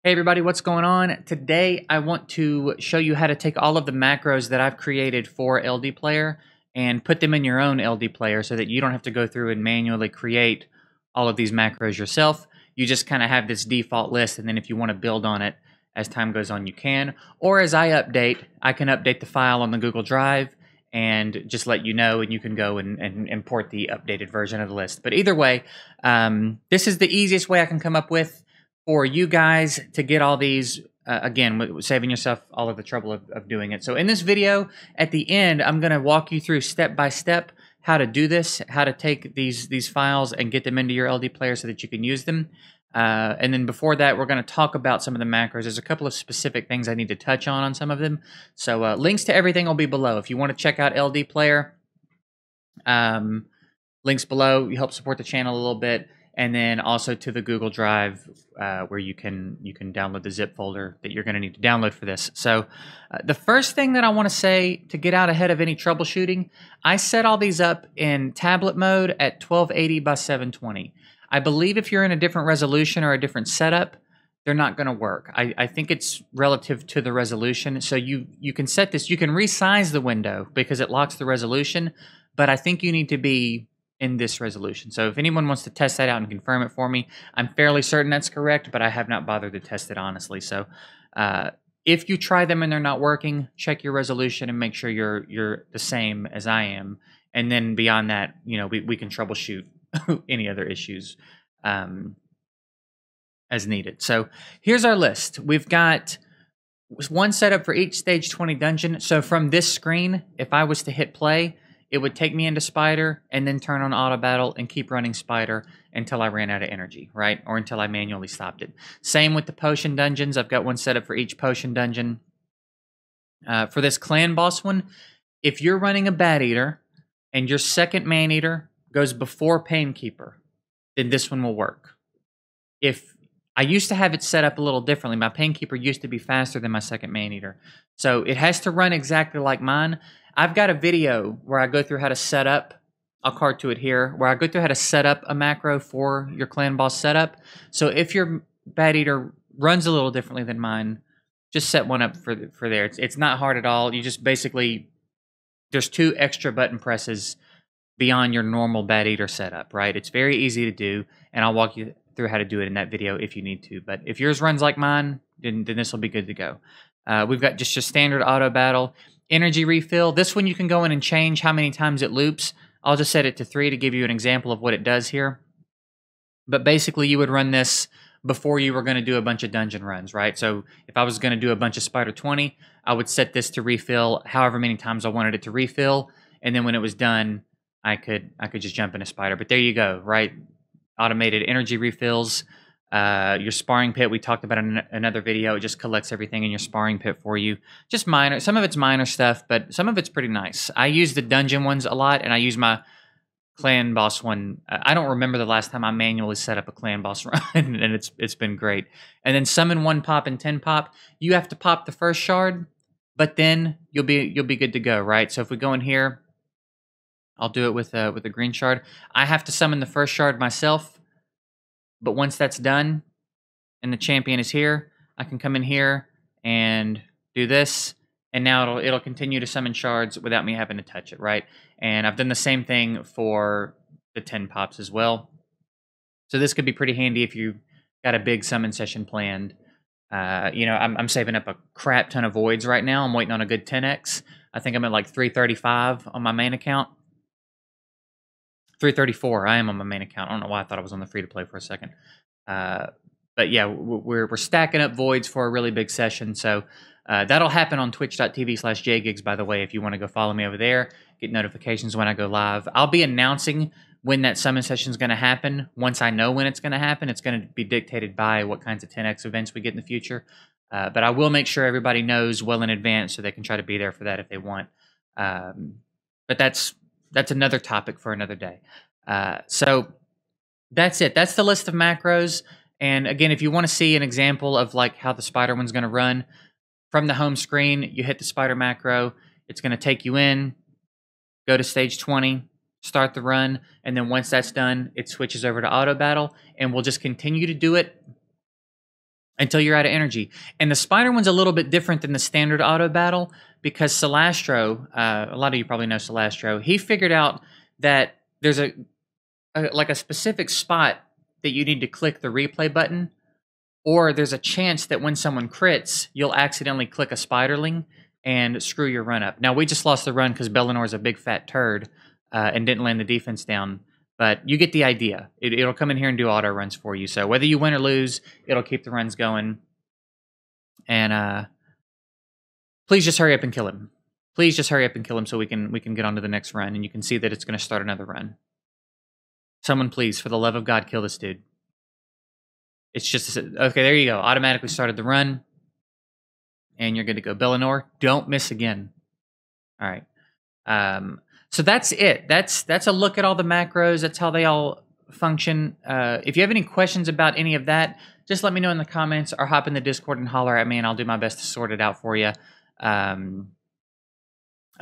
Hey everybody, what's going on? Today I want to show you how to take all of the macros that I've created for LD Player and put them in your own LD Player so that you don't have to go through and manually create all of these macros yourself. You just kind of have this default list, and then if you want to build on it as time goes on, you can. Or as I can update the file on the Google Drive and just let you know, and you can go and import the updated version of the list. But either way, this is the easiest way I can come up with for you guys to get all these, again, saving yourself all of the trouble of doing it. So in this video, at the end, I'm going to walk you through step by step how to do this, how to take these files and get them into your LD player so that you can use them. And then before that, we're going to talk about some of the macros. There's a couple of specific things I need to touch on some of them. So links to everything will be below. If you want to check out LD Player, links below. You help support the channel a little bit. And then also to the Google Drive where you can download the zip folder that you're going to need to download for this. So the first thing that I want to say to get out ahead of any troubleshooting, I set all these up in tablet mode at 1280 by 720. I believe if you're in a different resolution or a different setup, they're not going to work. I think it's relative to the resolution. So you can set this, you can resize the window because it locks the resolution, but I think you need to be in this resolution. So if anyone wants to test that out and confirm it for me, I'm fairly certain that's correct, but I have not bothered to test it honestly. So if you try them and they're not working, check your resolution and make sure you're the same as I am. And then beyond that, you know, we can troubleshoot any other issues as needed. So here's our list. We've got one setup for each stage 20 dungeon. So from this screen, if I was to hit play, it would take me into Spider and then turn on Auto Battle and keep running Spider until I ran out of energy, right? Or until I manually stopped it. Same with the potion dungeons. I've got one set up for each potion dungeon. For this clan boss one, if you're running a Bat Eater and your second Man Eater goes before Painkeeper, then this one will work. If I used to have it set up a little differently. My Painkeeper used to be faster than my second Man Eater. So it has to run exactly like mine. I've got a video where I go through how to set up, I'll card to it here, where I go through how to set up a macro for your clan boss setup. So if your Bat Eater runs a little differently than mine, just set one up for there. It's not hard at all. You just basically, there's 2 extra button presses beyond your normal Bat Eater setup, right? It's very easy to do, and I'll walk you through how to do it in that video if you need to. But if yours runs like mine, then this will be good to go. We've got just your standard auto battle. Energy refill. This one you can go in and change how many times it loops. I'll just set it to 3 to give you an example of what it does here. But basically you would run this before you were going to do a bunch of dungeon runs, right? So if I was going to do a bunch of Spider 20, I would set this to refill however many times I wanted it to refill. And then when it was done, I could just jump into Spider. But there you go, right? Automated energy refills. Your sparring pit, we talked about in another video. It just collects everything in your sparring pit for you. Just minor. Some of it's minor stuff, but some of it's pretty nice. I use the dungeon ones a lot, and I use my clan boss one. I don't remember the last time I manually set up a clan boss run, and it's been great. And then summon 1 pop and 10 pop. You have to pop the first shard, but then you'll be good to go, right? So if we go in here, I'll do it with a green shard. I have to summon the first shard myself. But once that's done and the champion is here, I can come in here and do this, and now it'll continue to summon shards without me having to touch it, right? And I've done the same thing for the 10 pops as well. So this could be pretty handy if you got a big summon session planned. You know, I'm saving up a crap ton of voids right now. I'm waiting on a good 10x. I think I'm at like 335 on my main account. 334. I am on my main account. I don't know why I thought I was on the free to play for a second. But yeah, we're stacking up voids for a really big session. So that'll happen on twitch.tv/JGigs, by the way, if you want to go follow me over there, get notifications when I go live. I'll be announcing when that summon session is going to happen. Once I know when it's going to happen, it's going to be dictated by what kinds of 10x events we get in the future. But I will make sure everybody knows well in advance so they can try to be there for that if they want. But that's another topic for another day. So that's it. That's the list of macros. And again, if you want to see an example of like how the Spider one's going to run, from the home screen, you hit the Spider macro. It's going to take you in, go to stage 20, start the run, and then once that's done, it switches over to auto battle, and we'll just continue to do it until you're out of energy. And the spider one's a little bit different than the standard auto battle because Celastro, a lot of you probably know Celastro, he figured out that there's a specific spot that you need to click the replay button, or there's a chance that when someone crits, you'll accidentally click a spiderling and screw your run up. Now, we just lost the run because Bellinor's a big fat turd and didn't land the defense down. But you get the idea. It'll come in here and do auto runs for you. So whether you win or lose, it'll keep the runs going. And please just hurry up and kill him. Please just hurry up and kill him so we can get on to the next run. And you can see that it's going to start another run. Someone please, for the love of God, kill this dude. It's just... Okay, there you go. Automatically started the run. And you're good to go. Bellinor, don't miss again. All right. So that's it. That's a look at all the macros. That's how they all function. If you have any questions about any of that, just let me know in the comments or hop in the Discord and holler at me, and I'll do my best to sort it out for you. I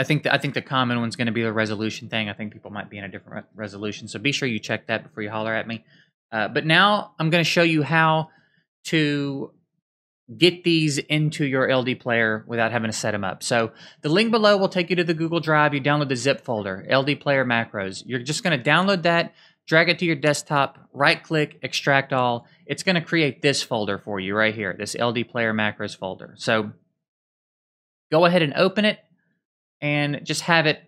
think the common one's going to be the resolution thing. I think people might be in a different resolution, so be sure you check that before you holler at me. But now I'm going to show you how to get these into your LD player without having to set them up. So the link below will take you to the Google Drive. You download the zip folder, LD player macros. You're just going to download that, drag it to your desktop, right-click, extract all. It's going to create this folder for you right here, this LD player macros folder. So go ahead and open it and just have it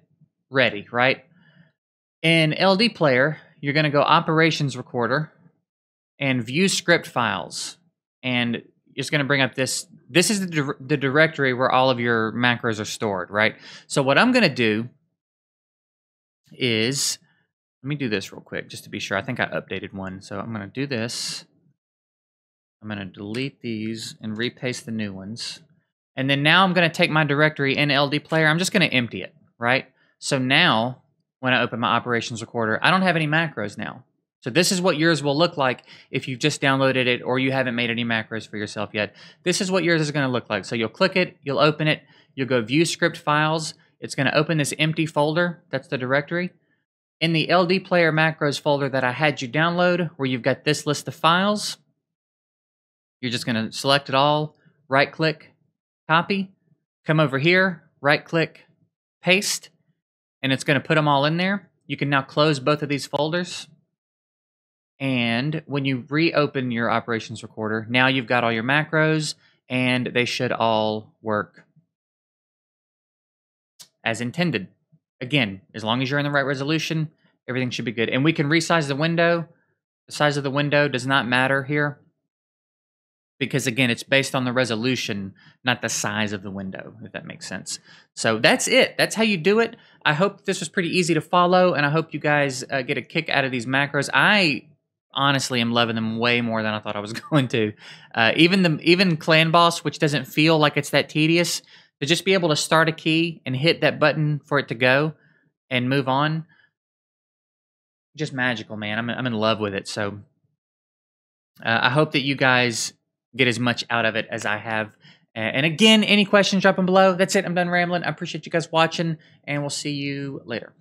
ready, right? In LD player, you're going to go operations recorder and view script files. And it's going to bring up this. This is the directory where all of your macros are stored, right? So what I'm going to do is, let me do this real quick just to be sure. I think I updated one. So I'm going to do this. I'm going to delete these and repaste the new ones. And then now I'm going to take my directory in LD player. I'm just going to empty it, right? So now when I open my operations recorder, I don't have any macros now. So this is what yours will look like if you've just downloaded it or you haven't made any macros for yourself yet. This is what yours is going to look like. So you'll click it, you'll open it, you'll go view script files. It's going to open this empty folder. That's the directory. In the LD player macros folder that I had you download, where you've got this list of files, you're just going to select it all, right click, copy, come over here, right click, paste, and it's going to put them all in there. You can now close both of these folders. And when you reopen your operations recorder, now you've got all your macros and they should all work as intended. Again, as long as you're in the right resolution, everything should be good. And we can resize the window. The size of the window does not matter here because, again, it's based on the resolution, not the size of the window, if that makes sense. So that's it. That's how you do it. I hope this was pretty easy to follow, and I hope you guys get a kick out of these macros. I honestly am loving them way more than I thought I was going to. Even Clan Boss, which doesn't feel like it's that tedious, to just be able to start a key and hit that button for it to go and move on, just magical, man. I'm in love with it. So I hope that you guys get as much out of it as I have. And again, any questions, drop them below. That's it. I'm done rambling. I appreciate you guys watching, and we'll see you later.